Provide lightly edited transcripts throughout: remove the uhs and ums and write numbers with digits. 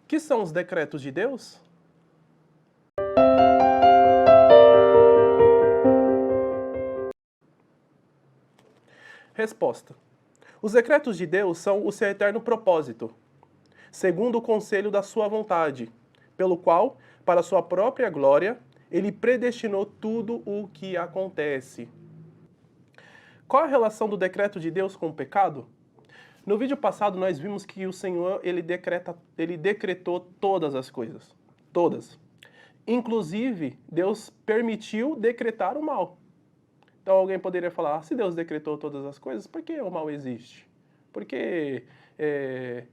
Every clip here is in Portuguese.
Que são os decretos de Deus? Resposta. Os decretos de Deus são o seu eterno propósito, segundo o conselho da sua vontade, pelo qual, para sua própria glória, ele predestinou tudo o que acontece. Qual a relação do decreto de Deus com o pecado? No vídeo passado nós vimos que o Senhor ele decretou todas as coisas, todas. Inclusive, Deus permitiu decretar o mal. Então alguém poderia falar, se Deus decretou todas as coisas, por que o mal existe? Por que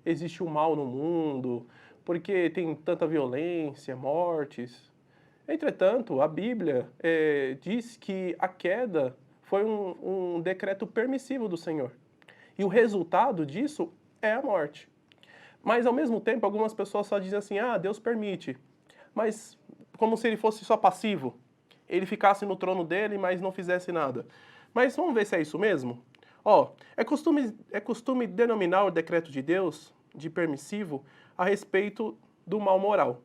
existe o mal no mundo? Por que tem tanta violência, mortes? Entretanto, a Bíblia diz que a queda foi um decreto permissivo do Senhor. E o resultado disso é a morte. Mas, ao mesmo tempo, algumas pessoas só dizem assim, Deus permite. Mas como se ele fosse só passivo. Ele ficasse no trono dele, mas não fizesse nada. Mas vamos ver se é isso mesmo? É costume denominar o decreto de Deus de permissivo a respeito do mal moral.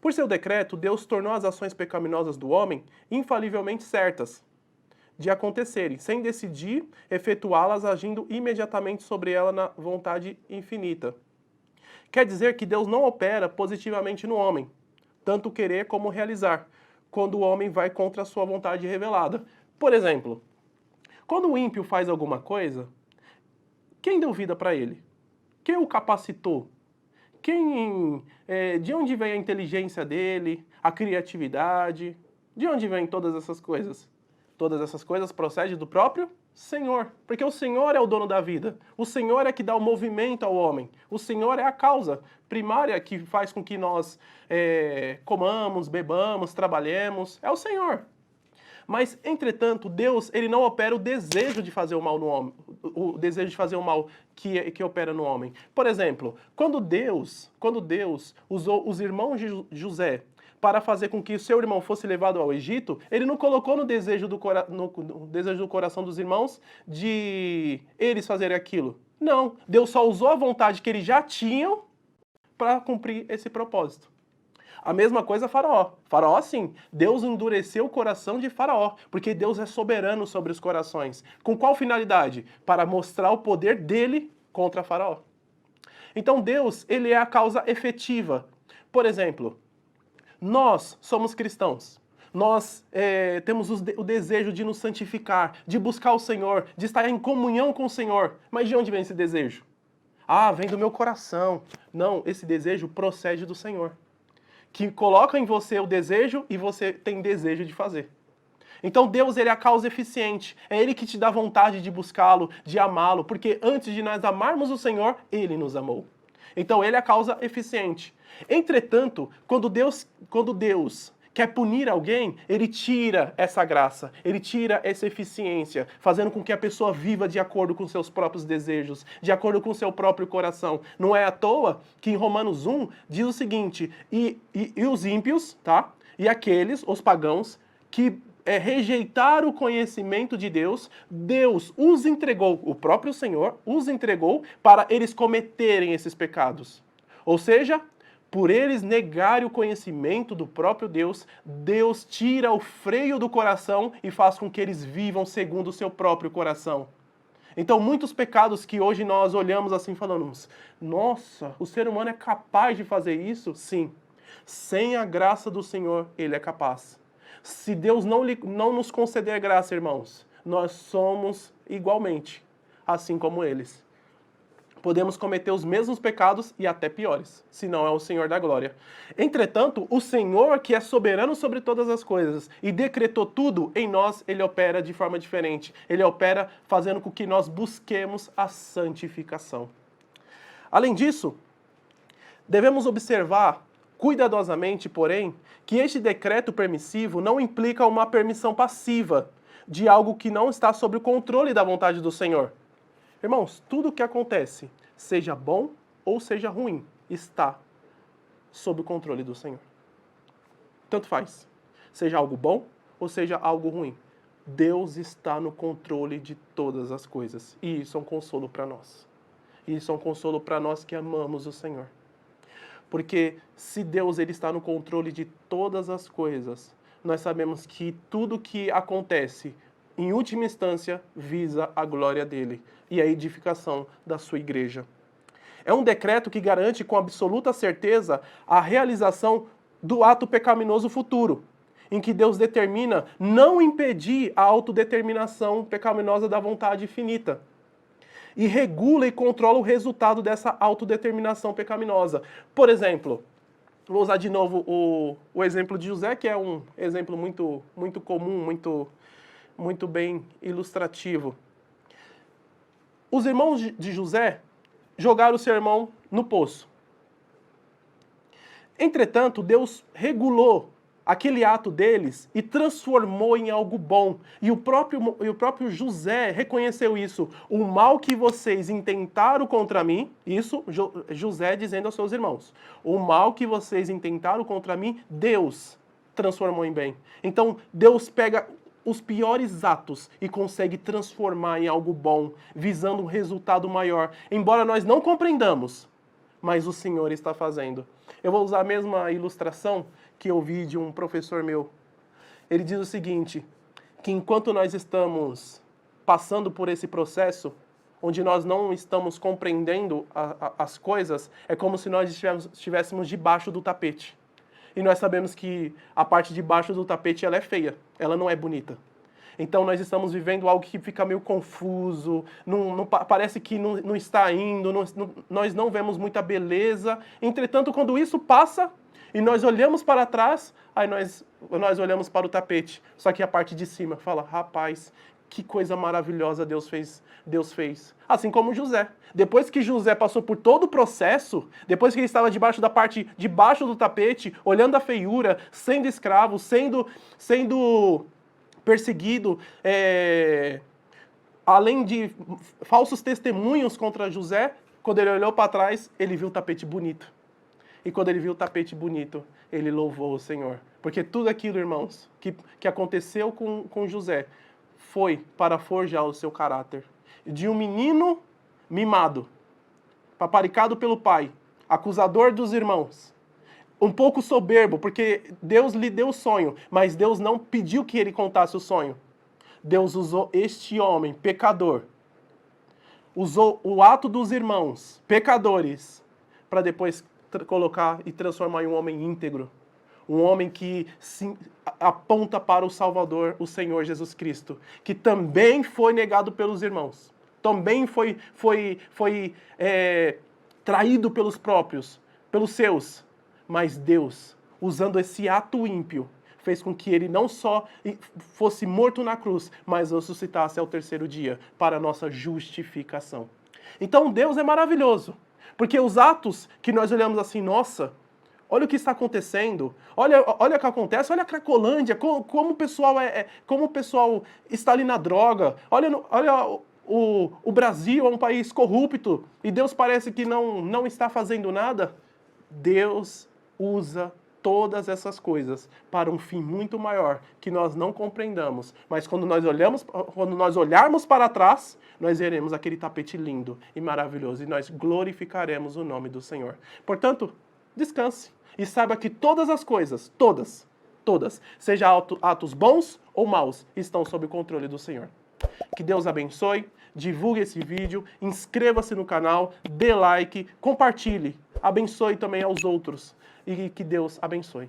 Por seu decreto, Deus tornou as ações pecaminosas do homem infalivelmente certas de acontecerem, sem decidir efetuá-las agindo imediatamente sobre ela na vontade infinita. Quer dizer que Deus não opera positivamente no homem, tanto querer como realizar, quando o homem vai contra a sua vontade revelada. Por exemplo, quando o ímpio faz alguma coisa, quem deu vida para ele? Quem o capacitou? De onde vem a inteligência dele, a criatividade? De onde vem todas essas coisas? Todas essas coisas procedem do próprio Senhor, porque o Senhor é o dono da vida. O Senhor é que dá o movimento ao homem. O Senhor é a causa primária que faz com que nós comamos, bebamos, trabalhemos. É o Senhor. Mas, entretanto, Deus ele não opera o desejo de fazer o mal no homem, o desejo de fazer o mal que opera no homem. Por exemplo, quando Deus usou os irmãos de José para fazer com que o seu irmão fosse levado ao Egito, ele não colocou no desejo do coração dos irmãos de eles fazerem aquilo. Não, Deus só usou a vontade que eles já tinham para cumprir esse propósito. A mesma coisa Faraó. Faraó, sim, Deus endureceu o coração de Faraó, porque Deus é soberano sobre os corações. Com qual finalidade? Para mostrar o poder dele contra Faraó. Então Deus, ele é a causa efetiva. Por exemplo, nós somos cristãos. Nós temos o desejo de nos santificar, de buscar o Senhor, de estar em comunhão com o Senhor. Mas de onde vem esse desejo? Vem do meu coração. Não, esse desejo procede do Senhor, que coloca em você o desejo e você tem desejo de fazer. Então Deus ele é a causa eficiente, é Ele que te dá vontade de buscá-lo, de amá-lo, porque antes de nós amarmos o Senhor, Ele nos amou. Então Ele é a causa eficiente. Entretanto, quando Deus quer punir alguém, Ele tira essa graça, Ele tira essa eficiência, fazendo com que a pessoa viva de acordo com seus próprios desejos, de acordo com seu próprio coração. Não é à toa que em Romanos 1 diz o seguinte, e os ímpios, tá? E aqueles, os pagãos, que rejeitaram o conhecimento de Deus, Deus os entregou, o próprio Senhor os entregou para eles cometerem esses pecados. Ou seja, por eles negarem o conhecimento do próprio Deus, Deus tira o freio do coração e faz com que eles vivam segundo o seu próprio coração. Então, muitos pecados que hoje nós olhamos assim e falamos, nossa, o ser humano é capaz de fazer isso? Sim. Sem a graça do Senhor, ele é capaz. Se Deus não nos conceder a graça, irmãos, nós somos igualmente, assim como eles. Podemos cometer os mesmos pecados e até piores, se não é o Senhor da glória. Entretanto, o Senhor, que é soberano sobre todas as coisas e decretou tudo, em nós ele opera de forma diferente. Ele opera fazendo com que nós busquemos a santificação. Além disso, devemos observar cuidadosamente, porém, que este decreto permissivo não implica uma permissão passiva de algo que não está sob o controle da vontade do Senhor. Irmãos, tudo o que acontece, seja bom ou seja ruim, está sob o controle do Senhor. Tanto faz. Seja algo bom ou seja algo ruim. Deus está no controle de todas as coisas. E isso é um consolo para nós. E isso é um consolo para nós que amamos o Senhor. Porque se Deus ele está no controle de todas as coisas, nós sabemos que tudo que acontece, em última instância, visa a glória dele e a edificação da sua igreja. É um decreto que garante com absoluta certeza a realização do ato pecaminoso futuro, em que Deus determina não impedir a autodeterminação pecaminosa da vontade finita. E regula e controla o resultado dessa autodeterminação pecaminosa. Por exemplo, vou usar de novo o exemplo de José, que é um exemplo muito comum, muito bem ilustrativo. Os irmãos de José jogaram o seu irmão no poço. Entretanto, Deus regulou aquele ato deles e transformou em algo bom. E o próprio José reconheceu isso. O mal que vocês intentaram contra mim, isso José dizendo aos seus irmãos, o mal que vocês intentaram contra mim, Deus transformou em bem. Então, Deus pega os piores atos e consegue transformar em algo bom, visando um resultado maior. Embora nós não compreendamos, mas o Senhor está fazendo. Eu vou usar a mesma ilustração que eu vi de um professor meu. Ele diz o seguinte, que enquanto nós estamos passando por esse processo, onde nós não estamos compreendendo as coisas, é como se nós estivéssemos debaixo do tapete. E nós sabemos que a parte de baixo do tapete ela é feia, ela não é bonita. Então nós estamos vivendo algo que fica meio confuso, parece que não está indo, nós não vemos muita beleza. Entretanto, quando isso passa e nós olhamos para trás, aí nós olhamos para o tapete. Só que a parte de cima fala, rapaz, que coisa maravilhosa Deus fez. Assim como José. Depois que José passou por todo o processo, depois que ele estava debaixo da parte de baixo do tapete, olhando a feiura, sendo escravo, sendo perseguido, além de falsos testemunhos contra José, quando ele olhou para trás, ele viu o tapete bonito. E quando ele viu o tapete bonito, ele louvou o Senhor. Porque tudo aquilo, irmãos, que aconteceu com José, foi para forjar o seu caráter. De um menino mimado, paparicado pelo pai, acusador dos irmãos, um pouco soberbo, porque Deus lhe deu o sonho, mas Deus não pediu que ele contasse o sonho. Deus usou este homem, pecador, usou o ato dos irmãos, pecadores, para depois colocar e transformar em um homem íntegro. Um homem que aponta para o Salvador, o Senhor Jesus Cristo, que também foi negado pelos irmãos, também foi traído pelos próprios, pelos seus. Mas Deus, usando esse ato ímpio, fez com que ele não só fosse morto na cruz, mas ressuscitasse ao terceiro dia para a nossa justificação. Então Deus é maravilhoso, porque os atos que nós olhamos assim, nossa, olha o que está acontecendo, olha o que acontece, olha a Cracolândia, como o pessoal está ali na droga, olha o Brasil é um país corrupto e Deus parece que não está fazendo nada. Deus usa todas essas coisas para um fim muito maior que nós não compreendamos. Mas quando nós olharmos para trás, nós veremos aquele tapete lindo e maravilhoso e nós glorificaremos o nome do Senhor. Portanto, descanse e saiba que todas as coisas, todas, seja atos bons ou maus, estão sob o controle do Senhor. Que Deus abençoe, divulgue esse vídeo, inscreva-se no canal, dê like, compartilhe, abençoe também aos outros e que Deus abençoe.